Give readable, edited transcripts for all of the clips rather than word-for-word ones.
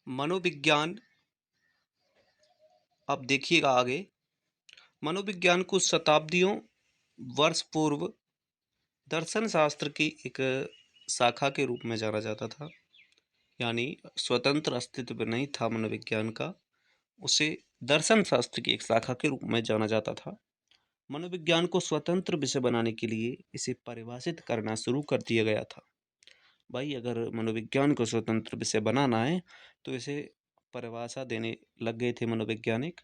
मनोविज्ञान। अब देखिएगा आगे। मनोविज्ञान को शताब्दियों वर्ष पूर्व दर्शन शास्त्र की एक शाखा के रूप में जाना जाता था। यानी स्वतंत्र अस्तित्व नहीं था मनोविज्ञान का, उसे दर्शन शास्त्र की एक शाखा के रूप में जाना जाता था। मनोविज्ञान को स्वतंत्र विषय बनाने के लिए इसे परिभाषित करना शुरू कर दिया गया था। भाई, अगर मनोविज्ञान को स्वतंत्र विषय बनाना है तो इसे परिभाषा देने लग गए थे मनोवैज्ञानिक।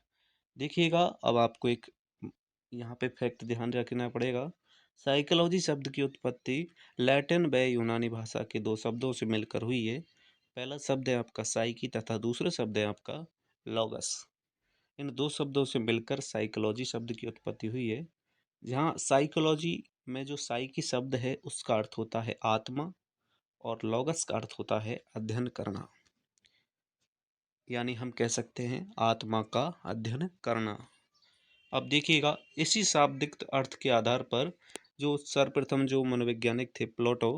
देखिएगा, अब आपको एक यहाँ पे फैक्ट ध्यान रखना पड़ेगा। साइकोलॉजी शब्द की उत्पत्ति लैटिन व यूनानी भाषा के दो शब्दों से मिलकर हुई है। पहला शब्द है आपका साइकी तथा दूसरा शब्द है आपका लॉगस। इन दो शब्दों से मिलकर साइकोलॉजी शब्द की उत्पत्ति हुई है। जहाँ साइकोलॉजी में जो साइकी शब्द है उसका अर्थ होता है आत्मा और लॉगस का अर्थ होता है अध्ययन करना। यानी हम कह सकते हैं आत्मा का अध्ययन करना। अब देखिएगा, इसी शाब्दिक अर्थ के आधार पर जो सर्वप्रथम जो मनोवैज्ञानिक थे प्लेटो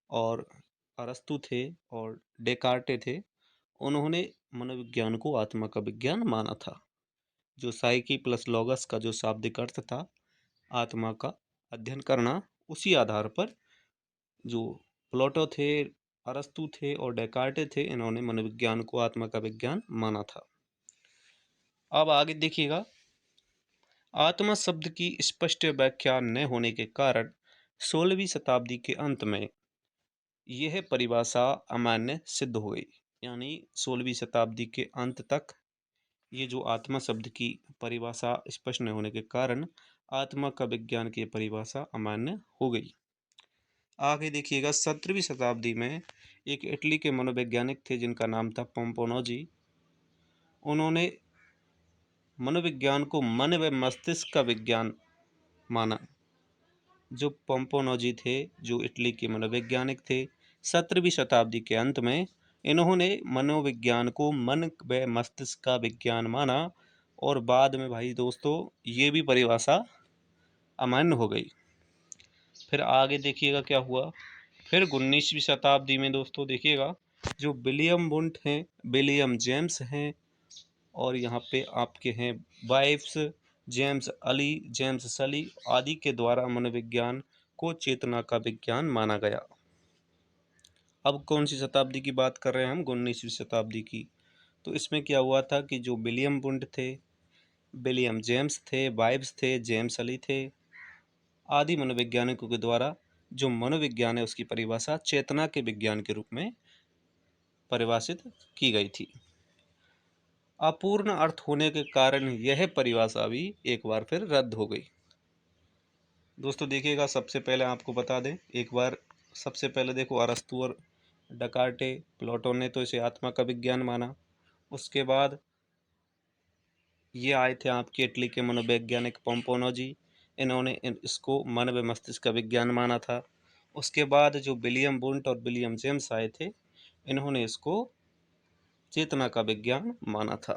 और अरस्तु थे और डेकार्टे थे, उन्होंने मनोविज्ञान को आत्मा का विज्ञान माना था। जो साइकी प्लस लॉगस का जो शाब्दिक अर्थ था आत्मा का अध्ययन करना, उसी आधार पर जो प्लेटो थे, अरस्तु थे और डेकार्टे थे, इन्होंने मनोविज्ञान को आत्मा का विज्ञान माना था। अब आगे देखिएगा, आत्मा शब्द की स्पष्ट व्याख्या न होने के कारण 16वीं शताब्दी के अंत में यह परिभाषा अमान्य सिद्ध हो गई। यानी 16वीं शताब्दी के अंत तक ये जो आत्मा शब्द की परिभाषा स्पष्ट न होने के कारण आत्मा का विज्ञान की परिभाषा अमान्य हो गई। आगे देखिएगा, 17वीं शताब्दी में एक इटली के मनोवैज्ञानिक थे जिनका नाम था पोम्पोनोजी। उन्होंने मनोविज्ञान को मन व मस्तिष्क का विज्ञान माना। जो पोम्पोनोजी थे, जो इटली के मनोवैज्ञानिक थे, 17वीं शताब्दी के अंत में इन्होंने मनोविज्ञान को मन व मस्तिष्क का विज्ञान माना और बाद में भाई दोस्तों ये भी परिभाषा अमान्य हो गई। फिर आगे देखिएगा क्या हुआ। फिर 19वीं शताब्दी में दोस्तों देखिएगा, जो विलियम वुंट हैं, विलियम जेम्स हैं और यहाँ पे आपके हैं वाइफ्स, जेम्स अली, जेम्स सली आदि के द्वारा मनोविज्ञान को चेतना का विज्ञान माना गया। अब कौन सी शताब्दी की बात कर रहे हैं हम? 19वीं शताब्दी की। तो इसमें क्या हुआ था कि जो विलियम वुंट थे, विलियम जेम्स थे, वाइव्स थे, जेम्स अली थे आदि मनोवैज्ञानिकों के द्वारा जो मनोविज्ञान है उसकी परिभाषा चेतना के विज्ञान के रूप में परिभाषित की गई थी। अपूर्ण अर्थ होने के कारण यह परिभाषा भी एक बार फिर रद्द हो गई। दोस्तों देखिएगा, सबसे पहले आपको बता दें एक बार, सबसे पहले देखो अरस्तु और डेकार्टे, प्लेटो ने तो इसे आत्मा का विज्ञान माना। उसके बाद ये आए थे आपके इटली के मनोवैज्ञानिक पोम्पोनोजी, इन्होंने इसको मन व मस्तिष्क का विज्ञान माना था। उसके बाद जो विलियम वुंट और विलियम जेम्स आए थे, इन्होंने इसको चेतना का विज्ञान माना था।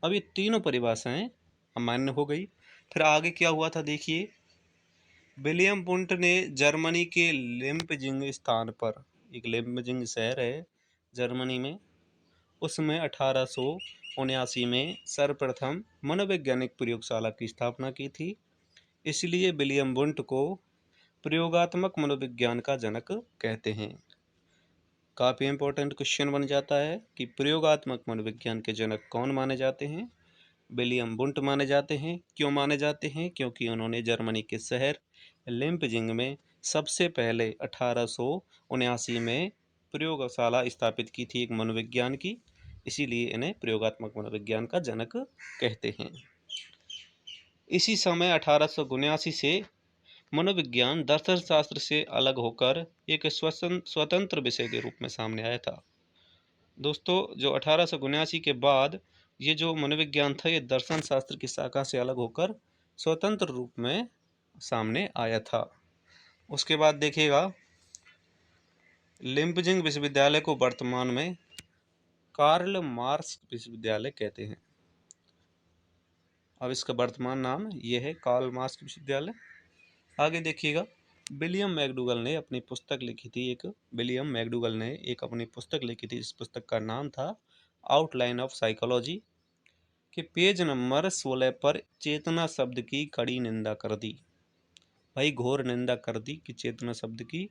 अब ये तीनों परिभाषाएं अमान्य हो गई। फिर आगे क्या हुआ था देखिए, विलियम वुंट ने जर्मनी के लेम्पजिंग स्थान पर, एक लेम्पजिंग शहर है जर्मनी में, उसमें 1879 में सर्वप्रथम मनोवैज्ञानिक प्रयोगशाला की स्थापना की थी। इसलिए विलियम वुंट को प्रयोगात्मक मनोविज्ञान का जनक कहते हैं। काफ़ी इंपॉर्टेंट क्वेश्चन बन जाता है कि प्रयोगात्मक मनोविज्ञान के जनक कौन माने जाते हैं? विलियम वुंट माने जाते हैं। क्यों माने जाते हैं? क्योंकि उन्होंने जर्मनी के शहर लेम्पजिंग में सबसे पहले 1879 में प्रयोगशाला स्थापित की थी एक मनोविज्ञान की, इसीलिए इन्हें प्रयोगात्मक मनोविज्ञान का जनक कहते हैं। इसी समय 1879 से मनोविज्ञान दर्शन शास्त्र से अलग होकर एक स्वतंत्र विषय के रूप में सामने आया था। दोस्तों जो 1879 के बाद ये जो मनोविज्ञान था ये दर्शन शास्त्र की शाखा से अलग होकर स्वतंत्र रूप में सामने आया था। उसके बाद देखिएगा, लिम्पजिंग विश्वविद्यालय को वर्तमान में कार्ल मार्क्स विश्वविद्यालय कहते हैं। अब इसका वर्तमान नाम ये है कार्ल मार्क्स विश्वविद्यालय। आगे देखिएगा, विलियम मैकडूगल ने अपनी पुस्तक लिखी थी एक विलियम मैकडूगल ने एक अपनी पुस्तक लिखी थी। इस पुस्तक का नाम था आउटलाइन ऑफ साइकोलॉजी के पेज नंबर 16 पर चेतना शब्द की कड़ी निंदा कर दी। भाई घोर निंदा कर दी कि चेतना शब्द की।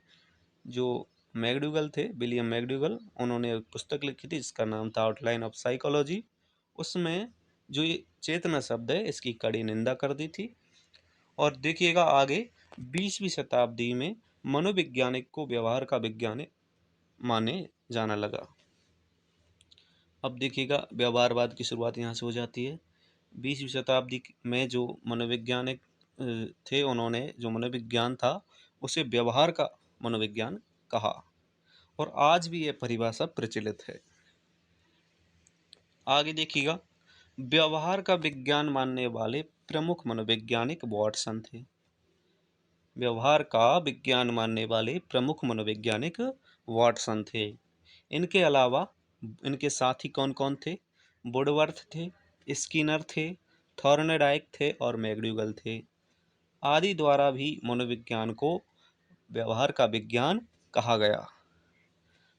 जो मैकडूगल थे, विलियम मैकडूगल, उन्होंने एक पुस्तक लिखी थी जिसका नाम था आउटलाइन ऑफ साइकोलॉजी। उसमें जो ये चेतना शब्द है इसकी कड़ी निंदा कर दी थी। और देखिएगा आगे 20वीं शताब्दी में मनोवैज्ञानिक को व्यवहार का विज्ञान माने जाना लगा। अब देखिएगा व्यवहारवाद की शुरुआत यहाँ से हो जाती है। 20वीं शताब्दी में जो मनोवैज्ञानिक थे, उन्होंने जो मनोविज्ञान था उसे व्यवहार का मनोविज्ञान कहा और आज भी यह परिभाषा प्रचलित है। आगे देखिएगा व्यवहार का विज्ञान मानने वाले प्रमुख मनोवैज्ञानिक वाटसन थे। व्यवहार का विज्ञान मानने वाले प्रमुख मनोवैज्ञानिक वाटसन थे। इनके अलावा इनके साथी कौन कौन थे? वुडवर्थ थे, स्किनर थे, थॉर्नडाइक थे और मैकडूगल थे। आदि द्वारा भी मनोविज्ञान को व्यवहार का विज्ञान कहा गया।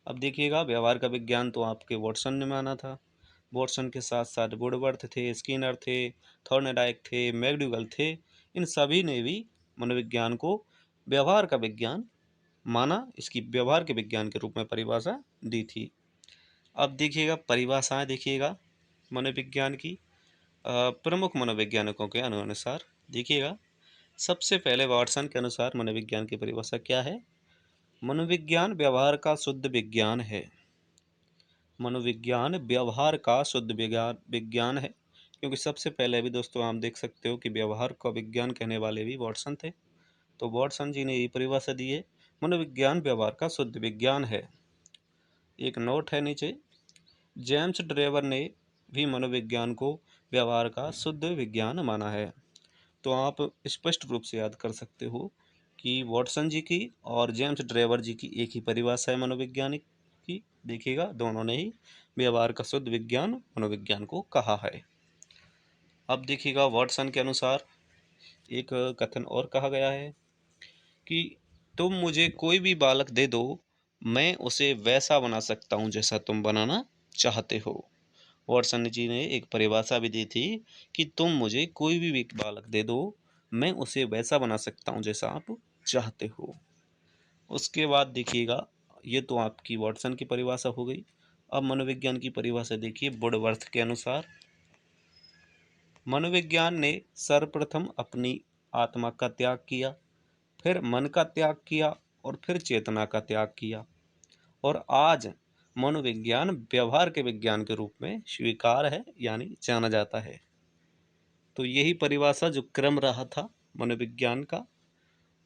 अब देखिएगा व्यवहार का विज्ञान तो आपके वाटसन ने माना था। वाटसन के साथ साथ वुडवर्थ थे, स्किनर थे, थॉर्नडाइक थे, मैकडूगल थे। इन सभी ने भी मनोविज्ञान को व्यवहार का विज्ञान माना, इसकी व्यवहार के विज्ञान के रूप में परिभाषा दी थी। अब देखिएगा परिभाषाएं देखिएगा मनोविज्ञान की प्रमुख मनोवैज्ञानिकों के अनुसार। देखिएगा सबसे पहले वाटसन के अनुसार मनोविज्ञान की परिभाषा क्या है? मनोविज्ञान व्यवहार का शुद्ध विज्ञान है। मनोविज्ञान व्यवहार का शुद्ध विज्ञान है, क्योंकि सबसे पहले भी दोस्तों आप देख सकते हो कि व्यवहार का विज्ञान कहने वाले भी वाटसन थे। तो वाटसन जी ने ये परिभाषा दी है, मनोविज्ञान व्यवहार का शुद्ध विज्ञान है। एक नोट है नीचे, जेम्स ड्रेवर ने भी मनोविज्ञान को व्यवहार का शुद्ध विज्ञान माना है। तो आप स्पष्ट रूप से याद कर सकते हो कि वाटसन जी की और जेम्स ड्रेवर जी की एक ही परिभाषा है मनोविज्ञानिक की। देखिएगा दोनों ने ही व्यवहार का शुद्ध विज्ञान मनोविज्ञान को कहा है। अब देखिएगा वाटसन के अनुसार एक कथन और कहा गया है कि तुम मुझे कोई भी बालक दे दो, मैं उसे वैसा बना सकता हूँ जैसा तुम बनाना चाहते हो। वाटसन जी ने एक परिभाषा भी दी थी कि तुम मुझे कोई भी बालक दे दो, मैं उसे वैसा बना सकता हूँ जैसा आप चाहते हो। उसके बाद देखिएगा ये तो आपकी वाटसन की परिभाषा हो गई। अब मनोविज्ञान की परिभाषा देखिए वुडवर्थ के अनुसार। मनोविज्ञान ने सर्वप्रथम अपनी आत्मा का त्याग किया, फिर मन का त्याग किया और फिर चेतना का त्याग किया, और आज मनोविज्ञान व्यवहार के विज्ञान के रूप में स्वीकार है यानी जाना जाता है। तो यही परिभाषा जो क्रम रहा था मनोविज्ञान का,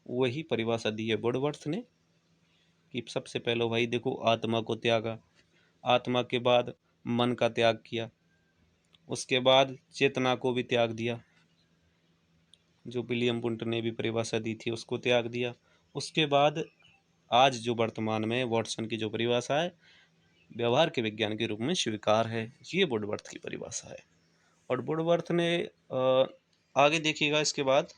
वही परिभाषा दी है वुडवर्थ ने कि सबसे पहले भाई देखो आत्मा को त्यागा, आत्मा के बाद मन का त्याग किया, उसके बाद चेतना को भी त्याग दिया, जो विलियम वुंट ने भी परिभाषा दी थी उसको त्याग दिया। उसके बाद आज जो वर्तमान में वाटसन की जो परिभाषा है व्यवहार के विज्ञान के रूप में स्वीकार है, ये वुडवर्थ की परिभाषा है। और वुडवर्थ ने आगे देखिएगा इसके बाद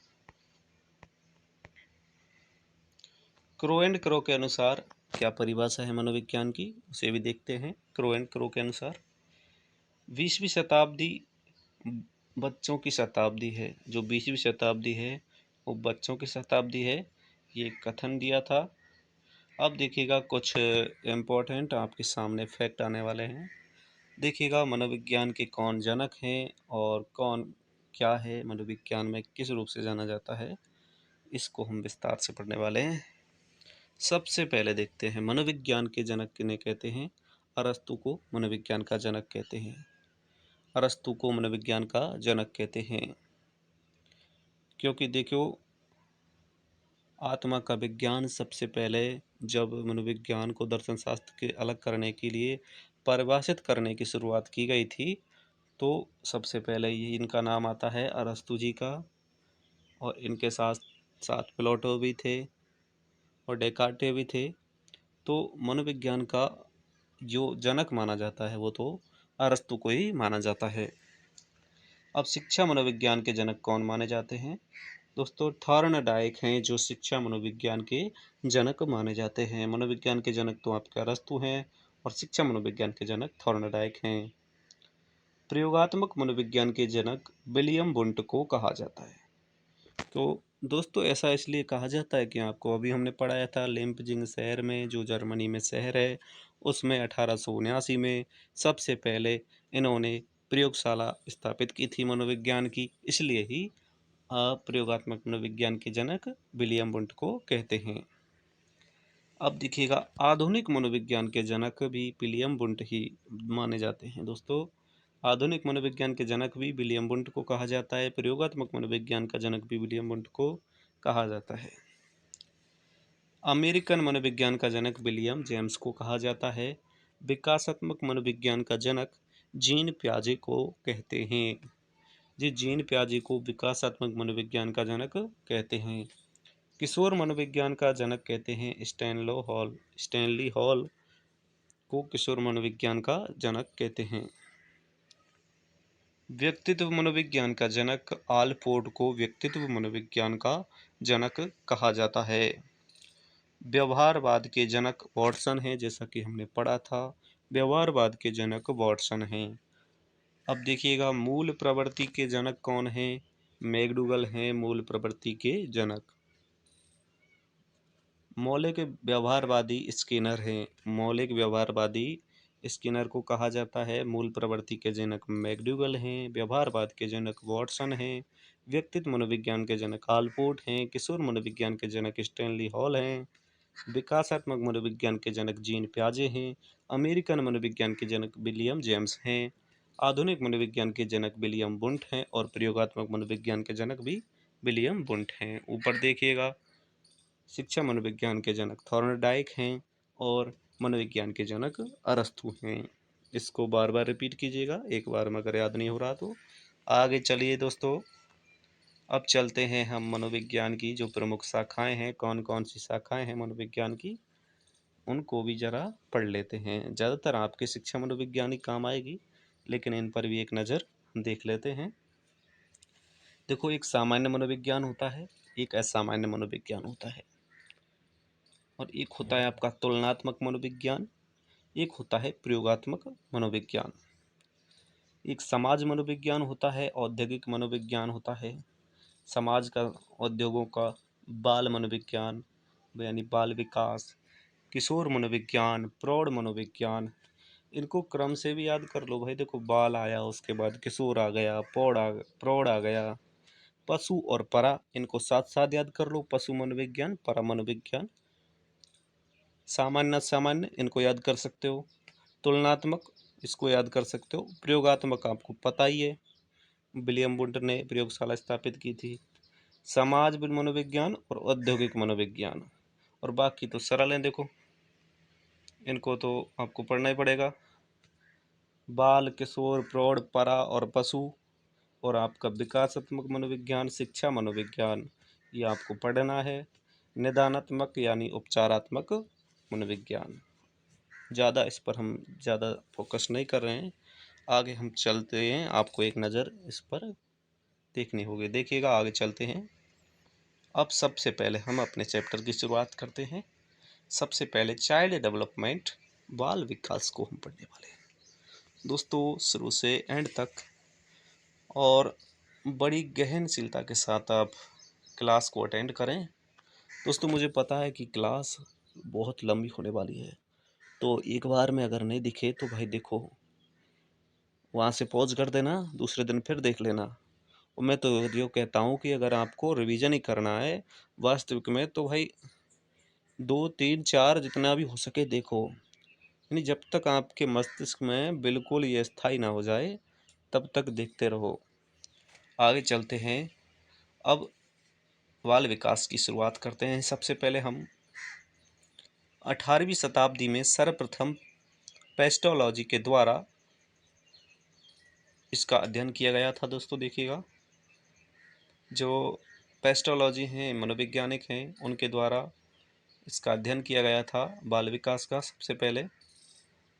क्रो एंड क्रो के अनुसार क्या परिभाषा है मनोविज्ञान की, उसे भी देखते हैं। क्रो एंड क्रो के अनुसार 20वीं शताब्दी बच्चों की शताब्दी है। जो 20वीं शताब्दी है वो बच्चों की शताब्दी है, ये कथन दिया था। अब देखिएगा कुछ इम्पोर्टेंट आपके सामने फैक्ट आने वाले हैं। देखिएगा मनोविज्ञान के कौन जनक हैं और कौन क्या है, मनोविज्ञान में किस रूप से जाना जाता है, इसको हम विस्तार से पढ़ने वाले हैं। सबसे पहले देखते हैं मनोविज्ञान के जनक किन्हें कहते हैं। अरस्तु को मनोविज्ञान का जनक कहते हैं। अरस्तु को मनोविज्ञान का जनक कहते हैं क्योंकि देखो आत्मा का विज्ञान सबसे पहले जब मनोविज्ञान को दर्शन शास्त्र के अलग करने के लिए परिभाषित करने की शुरुआत की गई थी, तो सबसे पहले ये इनका नाम आता है अरस्तु जी का, और इनके साथ साथ प्लेटो भी थे और डेकार्टे भी थे। तो मनोविज्ञान का जो जनक माना जाता है वो तो अरस्तु को ही माना जाता है। अब शिक्षा मनोविज्ञान के जनक कौन माने जाते हैं? दोस्तों थॉर्नडाइक हैं जो शिक्षा मनोविज्ञान के जनक माने जाते हैं। मनोविज्ञान के जनक तो आपके अरस्तु हैं और शिक्षा मनोविज्ञान के जनक थॉर्नडाइक हैं। प्रयोगात्मक मनोविज्ञान के जनक विलियम वुंट को कहा जाता है। तो दोस्तों ऐसा इसलिए कहा जाता है कि आपको अभी हमने पढ़ाया था लेम्पजिंग शहर में, जो जर्मनी में शहर है, उसमें 1879 में सबसे पहले इन्होंने प्रयोगशाला स्थापित की थी मनोविज्ञान की। इसलिए ही प्रयोगात्मक मनोविज्ञान के जनक विलियम वुंट को कहते हैं। अब देखिएगा आधुनिक मनोविज्ञान के जनक भी विलियम वुंट ही माने जाते हैं। दोस्तों आधुनिक मनोविज्ञान के जनक भी विलियम वुंट को कहा जाता है। प्रयोगात्मक मनोविज्ञान का जनक भी विलियम वुंट को कहा जाता है। अमेरिकन मनोविज्ञान का जनक विलियम जेम्स को कहा जाता है। विकासात्मक मनोविज्ञान का जनक जीन पियाजे को कहते हैं। जी जीन पियाजे को विकासात्मक मनोविज्ञान का जनक कहते हैं। किशोर मनोविज्ञान का जनक कहते हैं स्टैनली हॉल को किशोर मनोविज्ञान का जनक कहते हैं। व्यक्तित्व मनोविज्ञान का जनक आलपोर्ट को व्यक्तित्व मनोविज्ञान का जनक कहा जाता है। व्यवहारवाद के जनक वॉटसन हैं, जैसा कि हमने पढ़ा था। व्यवहारवाद के जनक वॉटसन हैं। अब देखिएगा मूल प्रवृत्ति के जनक कौन हैं? मैकडूगल हैं मूल प्रवृत्ति के जनक। मौलिक व्यवहारवादी स्किनर हैं। मौलिक व्यवहारवादी स्किनर को कहा जाता है। मूल प्रवृत्ति के जनक मैकडूगल हैं। व्यवहारवाद के जनक वॉटसन हैं। व्यक्तित्व मनोविज्ञान के जनक आलपोर्ट हैं। किशोर मनोविज्ञान के जनक स्टैनली हॉल हैं। विकासात्मक मनोविज्ञान के जनक जीन पियाजे हैं। अमेरिकन मनोविज्ञान के जनक विलियम जेम्स हैं। आधुनिक मनोविज्ञान के जनक विलियम वुंट हैं और प्रयोगात्मक मनोविज्ञान के जनक भी विलियम वुंट हैं। ऊपर देखिएगा शिक्षा मनोविज्ञान के जनक थॉर्नडाइक हैं और मनोविज्ञान के जनक अरस्तु हैं। इसको बार बार रिपीट कीजिएगा, एक बार में अगर याद नहीं हो रहा तो। आगे चलिए दोस्तों, अब चलते हैं हम मनोविज्ञान की जो प्रमुख शाखाएं हैं, कौन कौन सी शाखाएं हैं मनोविज्ञान की, उनको भी जरा पढ़ लेते हैं। ज़्यादातर आपके शिक्षा मनोविज्ञान ही काम आएगी, लेकिन इन पर भी एक नज़र देख लेते हैं। देखो एक सामान्य मनोविज्ञान होता है, एक असामान्य मनोविज्ञान होता है, और एक होता है आपका तुलनात्मक मनोविज्ञान, एक होता है प्रयोगात्मक मनोविज्ञान। एक समाज मनोविज्ञान होता है, औद्योगिक मनोविज्ञान होता है। समाज का, उद्योगों का बाल मनोविज्ञान यानी बाल विकास, किशोर मनोविज्ञान, प्रौढ़ मनोविज्ञान। इनको क्रम से भी याद कर लो भाई। देखो बाल आया, उसके बाद किशोर आ गया, प्रौढ़ आ गया, पशु और परा, इनको साथ साथ याद कर लो। पशु मनोविज्ञान, परा मनोविज्ञान, सामान्य सामान्य इनको याद कर सकते हो। तुलनात्मक इसको याद कर सकते हो। प्रयोगात्मक आपको पता ही है, विलियम वुंट ने प्रयोगशाला स्थापित की थी। समाज मनोविज्ञान और औद्योगिक मनोविज्ञान, और बाकी तो सरल हैं। देखो इनको तो आपको पढ़ना ही पड़ेगा। बाल, किशोर, प्रौढ़, परा और पशु, और आपका विकासात्मक मनोविज्ञान, शिक्षा मनोविज्ञान, ये आपको पढ़ना है। निदानात्मक यानी उपचारात्मक मनोविज्ञान, ज़्यादा इस पर हम ज़्यादा फोकस नहीं कर रहे हैं। आगे हम चलते हैं, आपको एक नज़र इस पर देखनी होगी। देखिएगा आगे चलते हैं। अब सबसे पहले हम अपने चैप्टर की शुरुआत करते हैं। सबसे पहले चाइल्ड डेवलपमेंट, बाल विकास को हम पढ़ने वाले हैं दोस्तों, शुरू से एंड तक, और बड़ी गहनशीलता के साथ आप क्लास को अटेंड करें। दोस्तों मुझे पता है कि क्लास बहुत लंबी होने वाली है, तो एक बार में अगर नहीं दिखे तो भाई देखो वहाँ से पॉज कर देना, दूसरे दिन फिर देख लेना। और मैं तो यो कहता हूँ कि अगर आपको रिवीजन ही करना है वास्तविक में, तो भाई 2 3 4 जितना भी हो सके देखो। यानी जब तक आपके मस्तिष्क में बिल्कुल ये स्थायी ना हो जाए तब तक देखते रहो। आगे चलते हैं। अब बाल विकास की शुरुआत करते हैं। सबसे पहले हम 18वीं शताब्दी में सर्वप्रथम पेस्टोलॉजी के द्वारा इसका अध्ययन किया गया था। दोस्तों देखिएगा, जो पेस्टोलॉजी हैं, मनोवैज्ञानिक हैं, उनके द्वारा इसका अध्ययन किया गया था बाल विकास का सबसे पहले,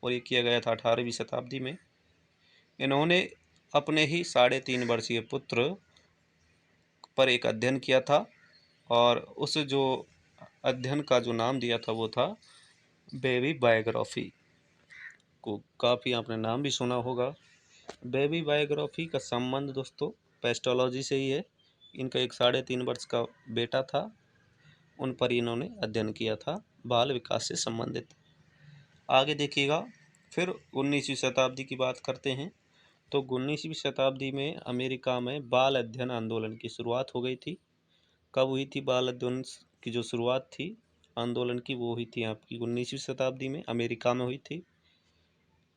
और ये किया गया था 18वीं शताब्दी में। इन्होंने अपने ही 3.5 वर्षीय पुत्र पर एक अध्ययन किया था, और उस जो अध्ययन का जो नाम दिया था वो था बेबी बायोग्राफी। को काफ़ी आपने नाम भी सुना होगा। बेबी बायोग्राफी का संबंध दोस्तों पेस्टोलॉजी से ही है। इनका एक 3.5 वर्ष का बेटा था, उन पर इन्होंने अध्ययन किया था बाल विकास से संबंधित। आगे देखिएगा, फिर 19वीं शताब्दी की बात करते हैं। तो 19वीं शताब्दी में अमेरिका में बाल अध्ययन आंदोलन की शुरुआत हो गई थी। कब हुई थी बाल अध्ययन की जो शुरुआत थी आंदोलन की, वो हुई थी आपकी 19वीं शताब्दी में अमेरिका में हुई थी।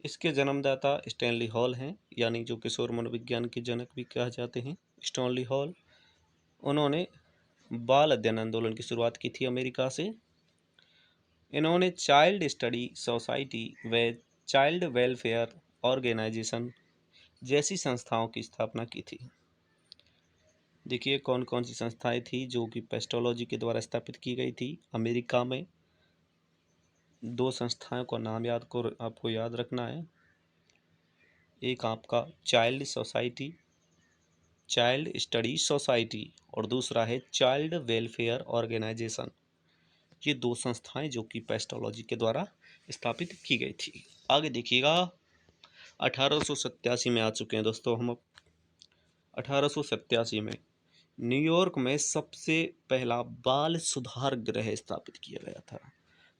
इसके जन्मदाता स्टैनली हॉल हैं, यानी जो किशोर मनोविज्ञान के जनक भी कहा जाते हैं, स्टैनली हॉल। उन्होंने बाल अध्ययन आंदोलन की शुरुआत की थी अमेरिका से। इन्होंने चाइल्ड स्टडी सोसाइटी व चाइल्ड वेलफेयर ऑर्गेनाइजेशन जैसी संस्थाओं की स्थापना की थी। देखिए कौन कौन सी संस्थाएं थी जो कि पेस्टोलॉजी के द्वारा स्थापित की गई थी अमेरिका में। 2 संस्थाओं का नाम आपको याद रखना है। एक आपका चाइल्ड स्टडी सोसाइटी, और दूसरा है चाइल्ड वेलफेयर ऑर्गेनाइजेशन। ये 2 संस्थाएं जो कि पेस्टोलॉजी के द्वारा स्थापित की गई थी। आगे देखिएगा, 1887 में आ चुके हैं दोस्तों हम। 1887 में न्यूयॉर्क में सबसे पहला बाल सुधार गृह स्थापित किया गया था।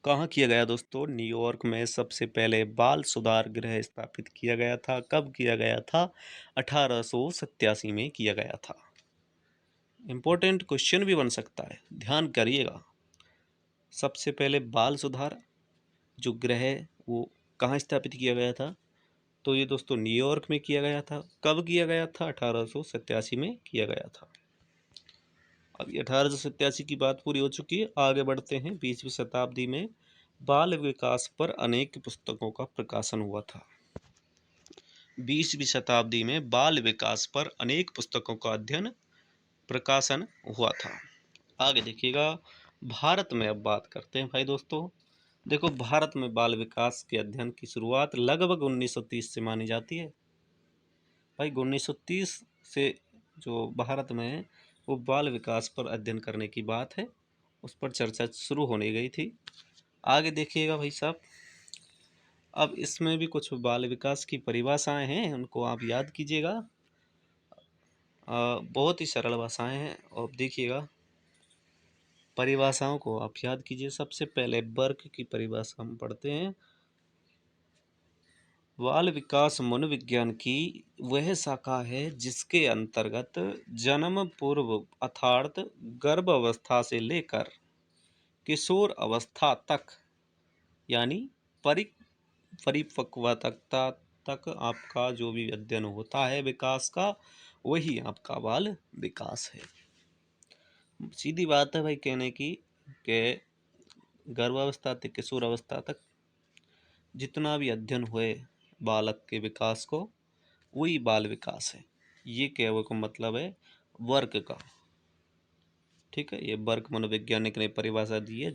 कहाँ किया गया दोस्तों? न्यूयॉर्क में सबसे पहले बाल सुधार गृह स्थापित किया गया था। कब किया गया था? 1887 में किया गया था। इम्पोर्टेंट क्वेश्चन भी बन सकता है, ध्यान करिएगा। सबसे पहले बाल सुधार जो गृह है वो कहाँ स्थापित किया गया था? तो ये दोस्तों न्यूयॉर्क में किया गया था। कब किया गया था? 1887 में किया गया था। अब 1887 की बात पूरी हो चुकी है, आगे बढ़ते हैं। 20वीं शताब्दी में बाल विकास पर अनेक पुस्तकों का प्रकाशन हुआ था। 20वीं शताब्दी में बाल विकास पर अनेक पुस्तकों का प्रकाशन हुआ था। आगे देखिएगा, भारत में अब बात करते हैं भाई दोस्तों। देखो, भारत में बाल विकास के अध्ययन की शुरुआत लगभग 1930 से मानी जाती है। भाई 1930 से जो भारत में वो बाल विकास पर अध्ययन करने की बात है, उस पर चर्चा शुरू होने गई थी। आगे देखिएगा भाई साहब, अब इसमें भी कुछ बाल विकास की परिभाषाएं हैं, उनको आप याद कीजिएगा। बहुत ही सरल भाषाएं हैं, और देखिएगा परिभाषाओं को आप याद कीजिए। सबसे पहले वर्ग की परिभाषा हम पढ़ते हैं। बाल विकास मनोविज्ञान की वह शाखा है जिसके अंतर्गत जन्म पूर्व अर्थात गर्भ अवस्था से लेकर किशोर अवस्था तक, यानी परिपक्वता तक आपका जो भी अध्ययन होता है विकास का, वही आपका बाल विकास है। सीधी बात है भाई कहने की कि गर्भावस्था से किशोर अवस्था तक जितना भी अध्ययन हुए बालक के विकास को, वही बाल विकास है। ये कहने को मतलब है वर्ग का। ठीक है, ये वर्ग मनोवैज्ञानिक ने परिभाषा दी है।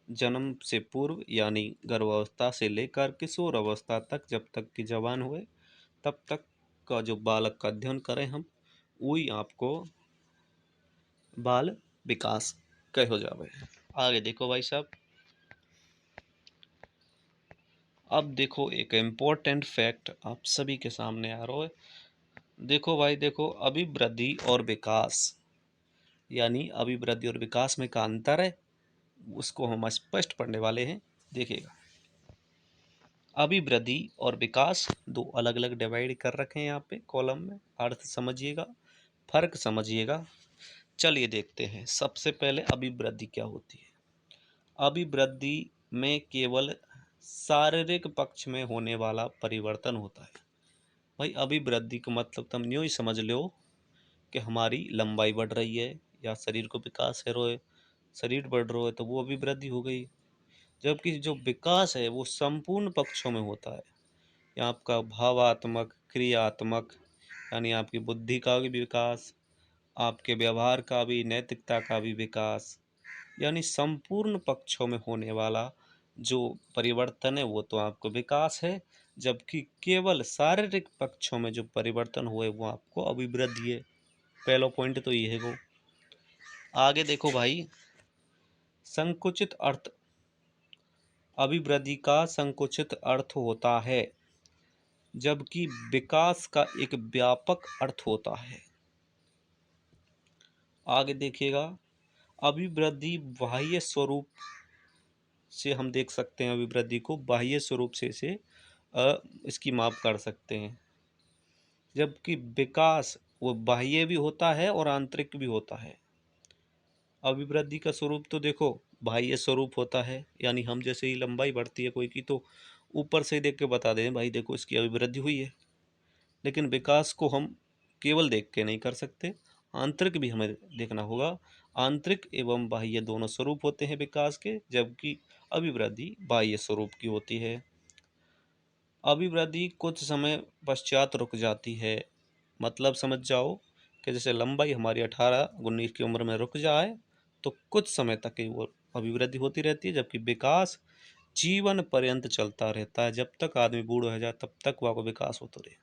जन्म से पूर्व यानी गर्भावस्था से लेकर किशोर अवस्था तक, जब तक कि जवान हुए तब तक का जो बालक का अध्ययन करें हम, वही आपको बाल विकास कहो जावे। आगे देखो भाई साहब, अब देखो एक इम्पोर्टेंट फैक्ट आप सभी के सामने आ रहा है। देखो भाई, देखो अभिवृद्धि और विकास, यानी अभिवृद्धि और विकास में का अंतर है, उसको हम स्पष्ट पढ़ने वाले हैं। देखिएगा, अभिवृद्धि और विकास दो अलग अलग डिवाइड कर रखे हैं यहाँ पे कॉलम में। अर्थ समझिएगा, फर्क समझिएगा। चलिए देखते हैं। सबसे पहले अभिवृद्धि क्या होती है? अभिवृद्धि में केवल शारीरिक पक्ष में होने वाला परिवर्तन होता है। भाई अभिवृद्धि का मतलब तुम यूँ ही समझ लो कि हमारी लंबाई बढ़ रही है या शरीर को विकास है रोए, शरीर बढ़ रहा है तो वो अभिवृद्धि हो गई। जबकि जो विकास है वो संपूर्ण पक्षों में होता है। यहाँ आपका भावात्मक, क्रियात्मक, यानी आपकी बुद्धि का भी विकास, आपके व्यवहार का भी, नैतिकता का भी विकास, यानी संपूर्ण पक्षों में होने वाला जो परिवर्तन है वो तो आपको विकास है। जबकि केवल शारीरिक पक्षों में जो परिवर्तन हुए वो आपको अभिवृद्धि है। पहला पॉइंट तो ये है वो। आगे देखो भाई, संकुचित अर्थ। अभिवृद्धि का संकुचित अर्थ होता है, जबकि विकास का एक व्यापक अर्थ होता है। आगे देखिएगा, अभिवृद्धि बाह्य स्वरूप से हम देख सकते हैं, अभिवृद्धि को बाह्य स्वरूप से इसकी माप कर सकते हैं, जबकि विकास वो बाह्य भी होता है और आंतरिक भी होता है। अभिवृद्धि का स्वरूप तो देखो बाह्य स्वरूप होता है, यानी हम जैसे ही लंबाई बढ़ती है कोई की तो ऊपर से देख के बता दें भाई देखो इसकी अभिवृद्धि हुई है। लेकिन विकास को हम केवल देख के नहीं कर सकते, आंतरिक भी हमें देखना होगा। आंतरिक एवं बाह्य दोनों स्वरूप होते हैं विकास के, जबकि अभिवृद्धि बाह्य स्वरूप की होती है। अभिवृद्धि कुछ समय पश्चात रुक जाती है, मतलब समझ जाओ कि जैसे लंबाई हमारी 18-19 की उम्र में रुक जाए तो कुछ समय तक ही वो अभिवृद्धि होती रहती है, जबकि विकास जीवन पर्यंत चलता रहता है। जब तक आदमी बूढ़ा हो जाए तब तक वह विकास होता रहे।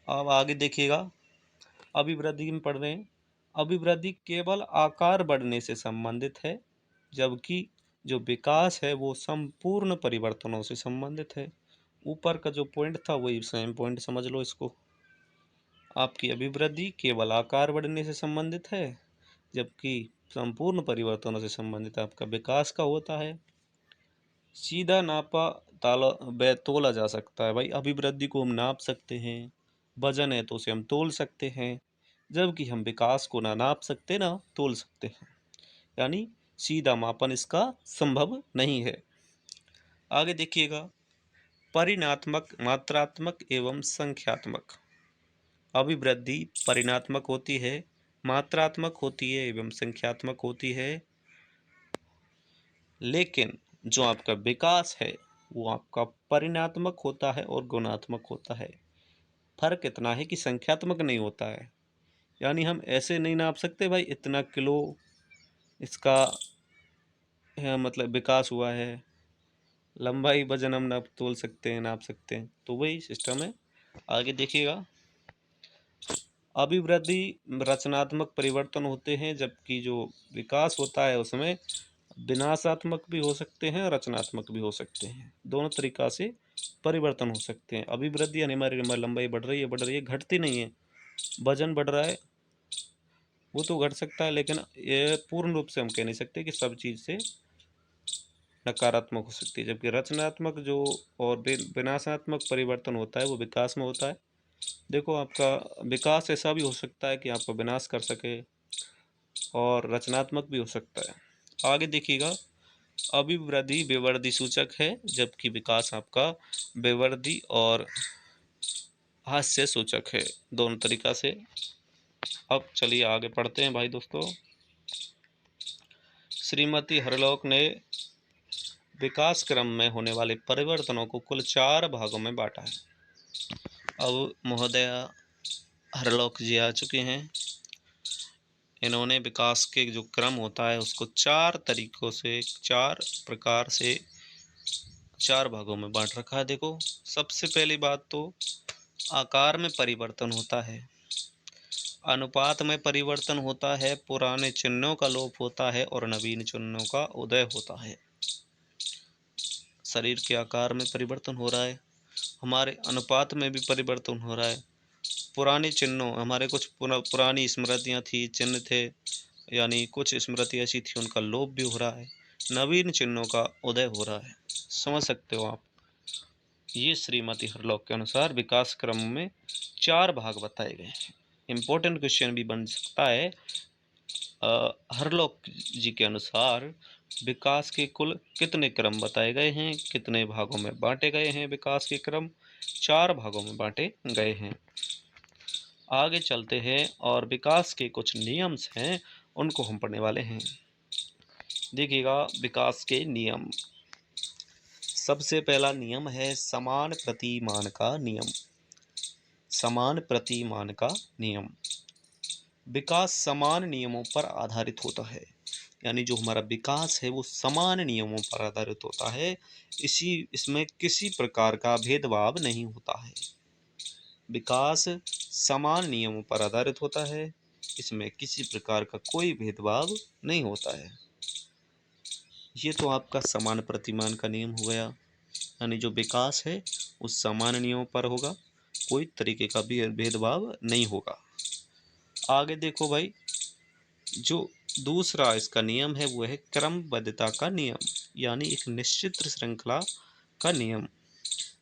अब आगे देखिएगा, अभिवृद्धि में पढ़ रहे हैं, अभिवृद्धि केवल आकार बढ़ने से संबंधित है, जबकि जो विकास है वो संपूर्ण परिवर्तनों से संबंधित है। ऊपर का जो पॉइंट था वही सेम पॉइंट समझ लो इसको। आपकी अभिवृद्धि केवल आकार बढ़ने से संबंधित है, जबकि संपूर्ण परिवर्तनों से संबंधित आपका विकास का होता है। सीधा नापा ताला तोला जा सकता है भाई, अभिवृद्धि को हम नाप सकते हैं, वजन है तो उसे हम तोल सकते हैं, जबकि हम विकास को ना नाप सकते ना तोल सकते हैं, यानी सीधा मापन इसका संभव नहीं है। आगे देखिएगा, परिणात्मक, मात्रात्मक एवं संख्यात्मक। अभिवृद्धि परिणात्मक होती है, मात्रात्मक होती है एवं संख्यात्मक होती है, लेकिन जो आपका विकास है वो आपका परिणात्मक होता है और गुणात्मक होता है। फर्क इतना है कि संख्यात्मक नहीं होता है, यानी हम ऐसे नहीं नाप सकते भाई इतना किलो इसका मतलब विकास हुआ है। लंबाई वजन हम नाप तोल सकते हैं, नाप सकते हैं, तो वही सिस्टम है। आगे देखिएगा, अभिवृद्धि रचनात्मक परिवर्तन होते हैं, जबकि जो विकास होता है उसमें विनाशात्मक भी हो सकते हैं, रचनात्मक भी हो सकते हैं, दोनों तरीका से परिवर्तन हो सकते हैं। अभिवृद्धि यानी हमारी लंबाई बढ़ रही है, घटती नहीं है। वजन बढ़ रहा है वो तो घट सकता है, लेकिन ये पूर्ण रूप से हम कह नहीं सकते कि सब चीज़ से नकारात्मक हो सकती है। जबकि रचनात्मक जो और विनाशात्मक परिवर्तन होता है वो विकास में होता है। देखो आपका विकास ऐसा भी हो सकता है कि आपको विनाश कर सके, और रचनात्मक भी हो सकता है। आगे देखिएगा, अभिवृद्धि विवृद्धि सूचक है, जबकि विकास आपका विवृद्धि और हास्य सूचक है, दोनों तरीका से। अब चलिए आगे पढ़ते हैं भाई दोस्तों। श्रीमती हरलोक ने विकास क्रम में होने वाले परिवर्तनों को कुल 4 भागों में बांटा है। अब महोदया हरलोक जी आ चुके हैं। इन्होंने विकास के जो क्रम होता है उसको 4 तरीकों से, 4 प्रकार से 4 भागों में बांट रखा है। देखो, सबसे पहली बात तो आकार में परिवर्तन होता है, अनुपात में परिवर्तन होता है, पुराने चिन्हों का लोप होता है और नवीन चिन्हों का उदय होता है। शरीर के आकार में परिवर्तन हो रहा है, हमारे अनुपात में भी परिवर्तन हो रहा है, पुराने चिन्हों, हमारे कुछ पुरानी स्मृतियाँ थी, चिन्ह थे, यानी कुछ स्मृति ऐसी थी उनका लोप भी हो रहा है, नवीन चिन्हों का उदय हो रहा है। समझ सकते हो आप। ये श्रीमती हरलोक के अनुसार विकास क्रम में 4 भाग बताए गए हैं। इम्पोर्टेंट क्वेश्चन भी बन सकता है। हरलोक जी के अनुसार विकास के कुल कितने क्रम बताए गए हैं, कितने भागों में बांटे गए हैं विकास के क्रम? 4 भागों में बांटे गए हैं। आगे चलते हैं और विकास के कुछ नियम्स हैं उनको हम पढ़ने वाले हैं। देखिएगा, विकास के नियम। सबसे पहला नियम है समान प्रतिमान का नियम। समान प्रतिमान का नियम। विकास समान नियमों पर आधारित होता है, यानी जो हमारा विकास है वो समान नियमों पर आधारित होता है। इसमें किसी प्रकार का भेदभाव नहीं होता है। विकास समान नियमों पर आधारित होता है, इसमें किसी प्रकार का कोई भेदभाव नहीं होता है। ये तो आपका समान प्रतिमान का नियम हो गया, यानी जो विकास है उस समान नियमों पर होगा, कोई तरीके का भी भेदभाव नहीं होगा। आगे देखो भाई, जो दूसरा इसका नियम है वो है क्रमबद्धता का नियम, यानी एक निश्चित श्रृंखला का नियम।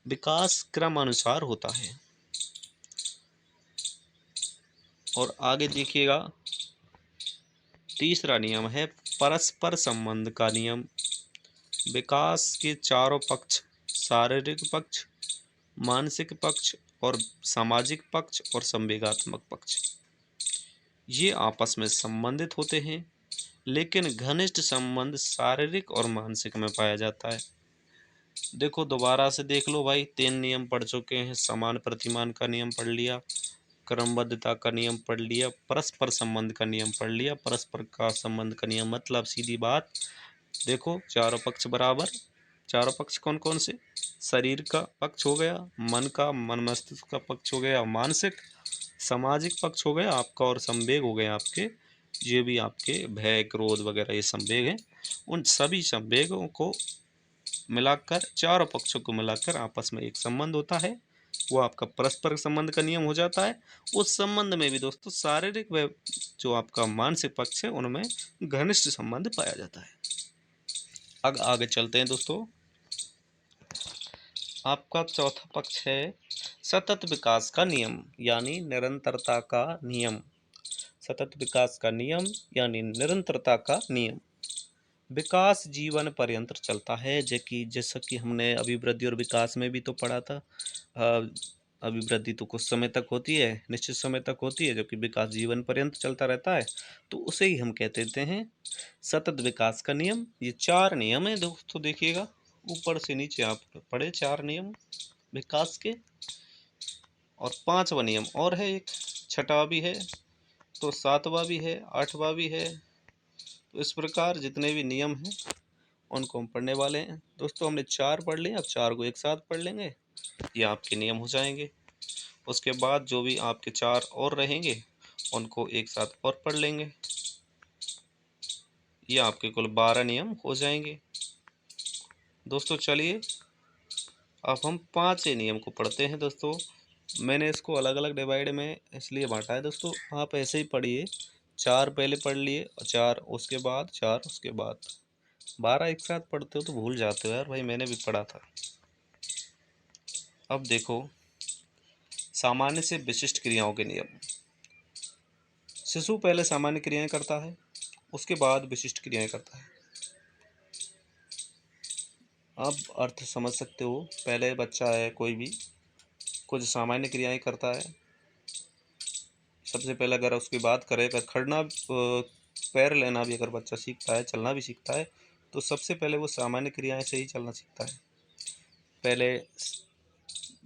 विकास क्रमानुसार होता है। और आगे देखिएगा, तीसरा नियम है परस्पर संबंध का नियम। विकास के चारों पक्ष, शारीरिक पक्ष, मानसिक पक्ष और सामाजिक पक्ष और संवेगात्मक पक्ष, ये आपस में संबंधित होते हैं, लेकिन घनिष्ठ संबंध शारीरिक और मानसिक में पाया जाता है। देखो दोबारा से देख लो भाई, 3 नियम पढ़ चुके हैं। समान प्रतिमान का नियम पढ़ लिया, क्रमबद्धता का नियम पढ़ लिया, परस्पर संबंध का नियम पढ़ लिया। परस्पर का संबंध का नियम मतलब सीधी बात, देखो चारों पक्ष बराबर। चारों पक्ष कौन कौन से? शरीर का पक्ष हो गया, मन का, मन मस्तिष्क का पक्ष हो गया, मानसिक, सामाजिक पक्ष हो गया आपका, और संवेग हो गए आपके, ये भी आपके भय, क्रोध वगैरह ये संवेग हैं। उन सभी संवेगों को मिलाकर, चारों पक्षों को मिलाकर आपस में एक संबंध होता है, वो आपका परस्पर संबंध का नियम हो जाता है। उस संबंध में भी दोस्तों शारीरिक व जो आपका मानसिक पक्ष है उनमें घनिष्ठ संबंध पाया जाता है। अब आगे चलते हैं दोस्तों। आपका चौथा पक्ष है सतत विकास का नियम, यानी निरंतरता का नियम। सतत विकास का नियम यानी निरंतरता का नियम। विकास जीवन पर्यंत चलता है, जैसा कि हमने अभिवृद्धि और विकास में भी तो पढ़ा था। अभिवृद्धि तो कुछ समय तक होती है, निश्चित समय तक होती है, जबकि विकास जीवन पर्यंत चलता रहता है, तो उसे ही हम कहते हैं सतत विकास का नियम। ये 4 नियम है दोस्तों, देखिएगा ऊपर से नीचे आप पढ़े 4 नियम विकास के, और 5वां नियम और है, एक छठा भी है, तो 7वां भी है, 8वां भी है। तो इस प्रकार जितने भी नियम हैं उनको हम पढ़ने वाले हैं दोस्तों। हमने 4 पढ़ लिए, अब 4 को एक साथ पढ़ लेंगे, ये आपके नियम हो जाएंगे। उसके बाद जो भी आपके 4 और रहेंगे उनको एक साथ और पढ़ लेंगे, ये आपके कुल 12 नियम हो जाएंगे दोस्तों। चलिए अब हम 5 नियम को पढ़ते हैं दोस्तों। मैंने इसको अलग अलग डिवाइड में इसलिए बांटा है दोस्तों, आप ऐसे ही पढ़िए, 4 पहले पढ़ लिए और 4 उसके बाद, 4 उसके बाद। 12 एक साथ पढ़ते हो तो भूल जाते हो यार भाई, मैंने भी पढ़ा था। अब देखो, सामान्य से विशिष्ट क्रियाओं के नियम। शिशु पहले सामान्य क्रियाएं करता है, उसके बाद विशिष्ट क्रियाएं करता है। अब अर्थ समझ सकते हो, पहले बच्चा है कोई भी, कुछ सामान्य क्रियाएं करता है। सबसे पहले अगर उसकी बात करें, अगर खड़ना, पैर लेना भी अगर बच्चा सीखता है, चलना भी सीखता है, तो सबसे पहले वो सामान्य क्रियाएं से ही चलना सीखता है। पहले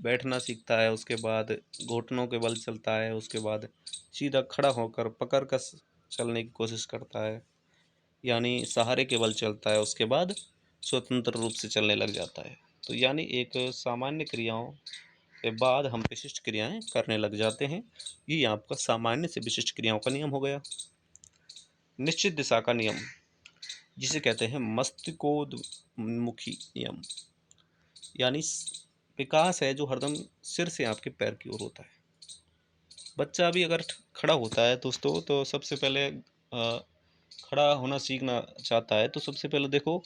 बैठना सीखता है, उसके बाद घुटनों के बल चलता है, उसके बाद सीधा खड़ा होकर पकड़ कर चलने की कोशिश करता है, यानी सहारे के बल चलता है, उसके बाद स्वतंत्र रूप से चलने लग जाता है। तो यानी एक सामान्य क्रियाओं के बाद हम विशिष्ट क्रियाएं करने लग जाते हैं। ये आपका सामान्य से विशिष्ट क्रियाओं का नियम हो गया। निश्चित दिशा का नियम, जिसे कहते हैं मस्तिष्कोन्मुखी नियम, यानी विकास है जो हरदम सिर से आपके पैर की ओर होता है। बच्चा भी अगर खड़ा होता है दोस्तों, तो सबसे पहले खड़ा होना सीखना चाहता है, तो सबसे पहले देखो,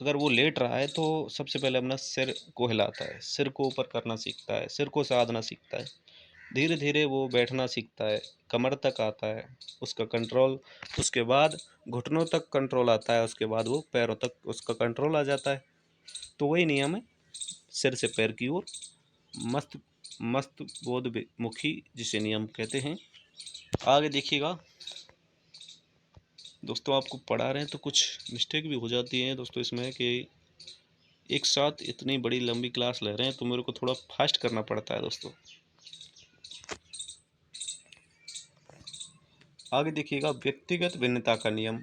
अगर वो लेट रहा है तो सबसे पहले अपना सिर को हिलाता है, सिर को ऊपर करना सीखता है, सिर को साधना सीखता है। धीरे धीरे वो बैठना सीखता है, कमर तक आता है उसका कंट्रोल, उसके बाद घुटनों तक कंट्रोल आता है, उसके बाद वो पैरों तक उसका कंट्रोल आ जाता है। तो वही नियम है, सिर से पैर की ओर, मस्त मस्त बोधमुखी, जिसे नियम कहते हैं। आगे देखिएगा दोस्तों, आपको पढ़ा रहे हैं तो कुछ मिस्टेक भी हो जाती है दोस्तों इसमें, कि एक साथ इतनी बड़ी लंबी क्लास ले रहे हैं तो मेरे को थोड़ा फास्ट करना पड़ता है दोस्तों। आगे देखिएगा, व्यक्तिगत भिन्नता का नियम।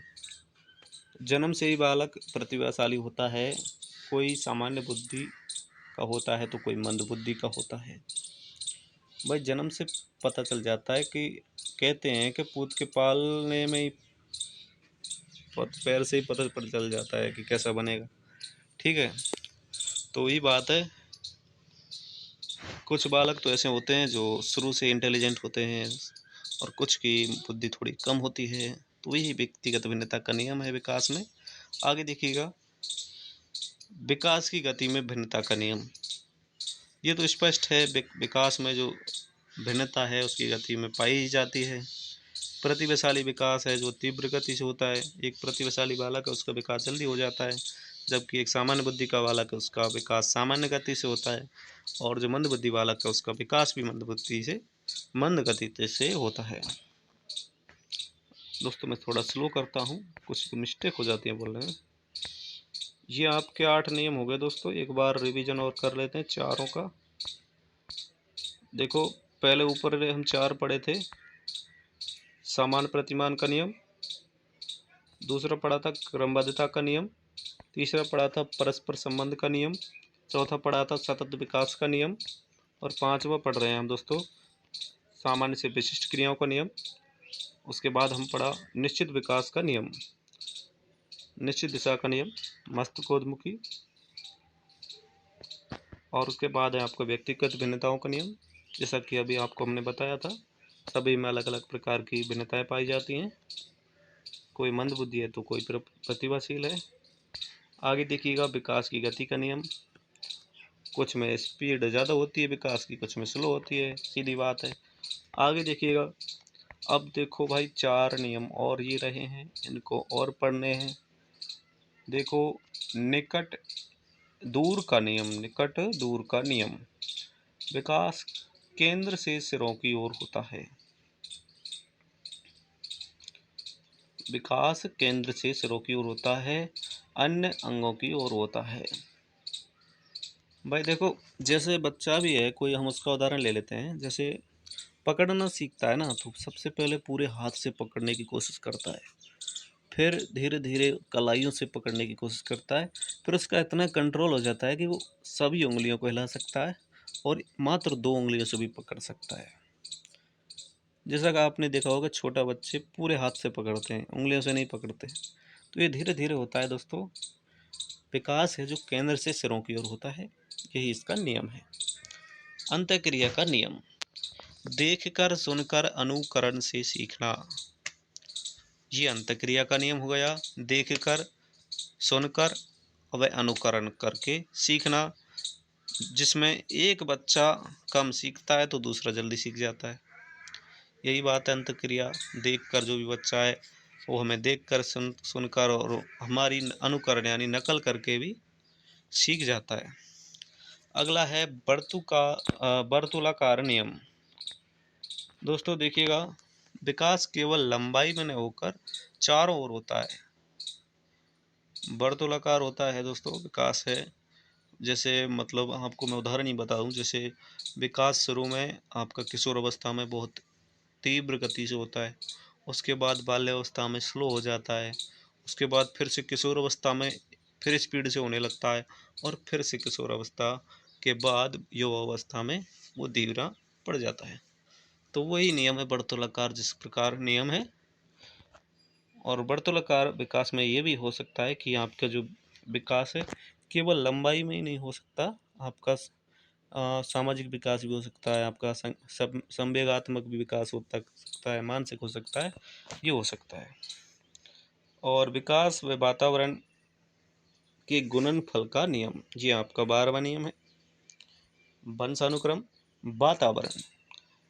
जन्म से ही बालक प्रतिभाशाली होता है, कोई सामान्य बुद्धि का होता है तो कोई मंदबुद्धि का होता है। भाई जन्म से पता चल जाता है कि कहते हैं कि पूत के पालने में ही पैर से ही पता पता चल जाता है कि कैसा बनेगा। ठीक है, तो वही बात है। कुछ बालक तो ऐसे होते हैं जो शुरू से इंटेलिजेंट होते हैं और कुछ की बुद्धि थोड़ी कम होती है, तो वही व्यक्तिगत भिन्नता का नियम है विकास में। आगे देखिएगा, विकास की गति में भिन्नता का नियम। ये तो स्पष्ट है, विकास में जो भिन्नता है उसकी गति में पाई जाती है। प्रतिभाशाली विकास है जो तीव्र गति से होता है। एक प्रतिभाशाली बालक है उसका विकास जल्दी हो जाता है, जबकि एक सामान्य बुद्धि का बालक है उसका विकास सामान्य गति से होता है। और जो मंद बुद्धि बालक है उसका विकास भी मंद गति से होता है। दोस्तों मैं थोड़ा स्लो करता हूँ, कुछ मिस्टेक हो जाती है बोलने में। ये आपके 8 नियम हो गए दोस्तों। एक बार रिवीजन और कर लेते हैं चारों का। देखो, पहले ऊपर हम 4 पढ़े थे। समान प्रतिमान का नियम, दूसरा पढ़ा था क्रमबद्धता का नियम, तीसरा पढ़ा था परस्पर संबंध का नियम, चौथा पढ़ा था सतत विकास का नियम, और 5वां पढ़ रहे हैं हम दोस्तों सामान्य से विशिष्ट क्रियाओं का नियम। उसके बाद हम पढ़ा निश्चित विकास का नियम, निश्चित दिशा का नियम, मस्तिष्कोन्मुखी, और उसके बाद है आपका व्यक्तिगत भिन्नताओं का नियम। जैसा कि अभी आपको हमने बताया था, सभी में अलग अलग प्रकार की भिन्नताएं पाई जाती हैं। कोई मंद बुद्धि है तो कोई प्रतिभाशील है। आगे देखिएगा विकास की गति का नियम। कुछ में स्पीड ज़्यादा होती है विकास की, कुछ में स्लो होती है, सीधी बात है। आगे देखिएगा, अब देखो भाई 4 नियम और ये रहे हैं, इनको और पढ़ने हैं। देखो, निकट दूर का नियम, निकट दूर का नियम। विकास केंद्र से सिरों की ओर होता है। विकास केंद्र से सिरों की ओर होता है, अन्य अंगों की ओर होता है। भाई देखो, जैसे बच्चा भी है कोई, हम उसका उदाहरण ले लेते हैं। जैसे पकड़ना सीखता है ना, तो सबसे पहले पूरे हाथ से पकड़ने की कोशिश करता है, फिर धीरे धीरे कलाइयों से पकड़ने की कोशिश करता है, फिर उसका इतना कंट्रोल हो जाता है कि वो सभी उंगलियों को हिला सकता है और मात्र 2 उंगलियों से भी पकड़ सकता है। जैसा कि आपने देखा होगा छोटा बच्चे पूरे हाथ से पकड़ते हैं, उंगलियों से नहीं पकड़ते। तो ये धीरे धीरे होता है दोस्तों। विकास है जो केंद्र से सिरों की ओर होता है, यही इसका नियम है। अंतःक्रिया का नियम, देखकर सुनकर अनुकरण से सीखना। ये अंतःक्रिया का नियम हो गया। देखकर सुनकर व अनुकरण करके सीखना, जिसमें एक बच्चा कम सीखता है तो दूसरा जल्दी सीख जाता है। यही बात है अंतःक्रिया। देखकर जो भी बच्चा है वो हमें देखकर सुनकर और हमारी अनुकरण यानी नकल करके भी सीख जाता है। अगला है वर्तुलाकार नियम। दोस्तों देखिएगा, विकास केवल लंबाई में नहीं होकर चारों ओर होता है। वर्तुलाकार होता है दोस्तों विकास है। जैसे मतलब आपको मैं उदाहरण ही बताऊं, जैसे विकास शुरू में आपका किशोर अवस्था में बहुत तीव्र गति से होता है, उसके बाद बाल्यावस्था में स्लो हो जाता है, उसके बाद फिर से किशोर अवस्था में फिर स्पीड से होने लगता है, और फिर से किशोर अवस्था के बाद युवा अवस्था में वो धीरा पड़ जाता है। तो वही नियम है वर्तुलाकार, जिस प्रकार नियम है। और वर्तुलाकार विकास में ये भी हो सकता है कि आपका जो विकास है केवल लंबाई में ही नहीं हो सकता, आपका सामाजिक विकास भी हो सकता है, आपका संवेगात्मक भी विकास हो सकता है, मानसिक हो सकता है, ये हो सकता है। और विकास व वातावरण के गुणनफल का नियम, ये आपका 12वां नियम है। वंशानुक्रम, वातावरण,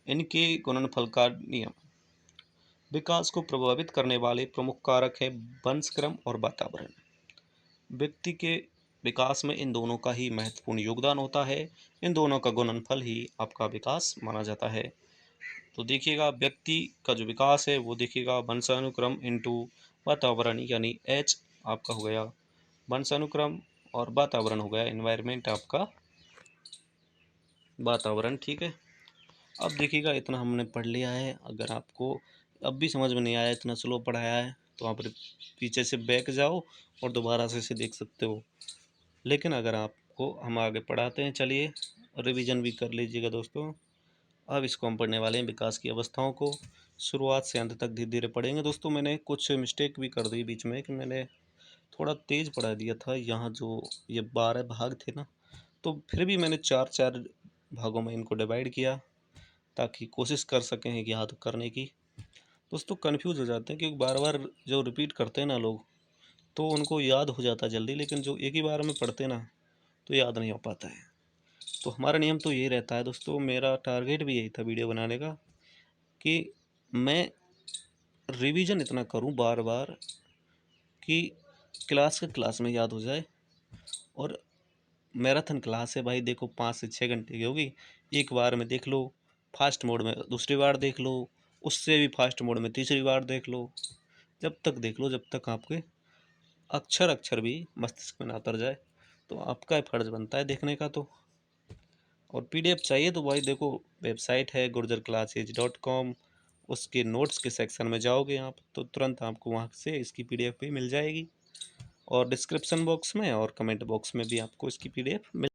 इनके गुणनफल का नियम। विकास को प्रभावित करने वाले प्रमुख कारक हैं वंशक्रम और वातावरण। व्यक्ति के विकास में इन दोनों का ही महत्वपूर्ण योगदान होता है। इन दोनों का गुणनफल ही आपका विकास माना जाता है। तो देखिएगा, व्यक्ति का जो विकास है वो देखिएगा वंशानुक्रम इंटू वातावरण, यानी एच आपका हो गया वंशानुक्रम और वातावरण हो गया एनवायरनमेंट आपका वातावरण। ठीक है, अब देखिएगा इतना हमने पढ़ लिया है। अगर आपको अब भी समझ में नहीं आया, इतना स्लो पढ़ाया है, तो आप पीछे से बैक जाओ और दोबारा से इसे देख सकते हो। लेकिन अगर आपको आपको हम आगे पढ़ाते हैं। चलिए रिवीजन भी कर लीजिएगा दोस्तों। अब इसको हम पढ़ने वाले हैं विकास की अवस्थाओं को, शुरुआत से अंत तक धीरे धीरे पढ़ेंगे। दोस्तों मैंने कुछ मिस्टेक भी कर दी बीच में कि मैंने थोड़ा तेज़ पढ़ा दिया था। यहाँ जो ये 12 भाग थे ना, तो फिर भी मैंने 4-4 भागों में इनको डिवाइड किया ताकि कोशिश कर सकें याद करने की। दोस्तों कन्फ्यूज़ हो जाते हैं क्योंकि बार बार जो रिपीट करते हैं ना लोग, तो उनको याद हो जाता है जल्दी, लेकिन जो एक ही बार में पढ़ते हैं ना, तो याद नहीं हो पाता है। तो हमारा नियम तो यही रहता है दोस्तों, मेरा टारगेट भी यही था वीडियो बनाने का कि मैं रिवीजन इतना करूं बार बार कि क्लास के क्लास में याद हो जाए। और मैराथन क्लास है भाई, देखो 5 से 6 घंटे की होगी, एक बार में देख लो, फास्ट मोड में दूसरी बार देख लो, उससे भी फास्ट मोड में तीसरी बार देख लो, जब तक देख लो जब तक आपके अक्षर अक्षर भी मस्तिष्क में ना उतर जाए। तो आपका फर्ज बनता है देखने का। तो और पीडीएफ चाहिए तो भाई देखो, वेबसाइट है gurjarclasses.com, उसके नोट्स के सेक्शन में जाओगे आप तो तुरंत आपको वहाँ से इसकी पीडीएफ भी मिल जाएगी। और डिस्क्रिप्शन बॉक्स में और कमेंट बॉक्स में भी आपको इसकी पीडीएफ मिल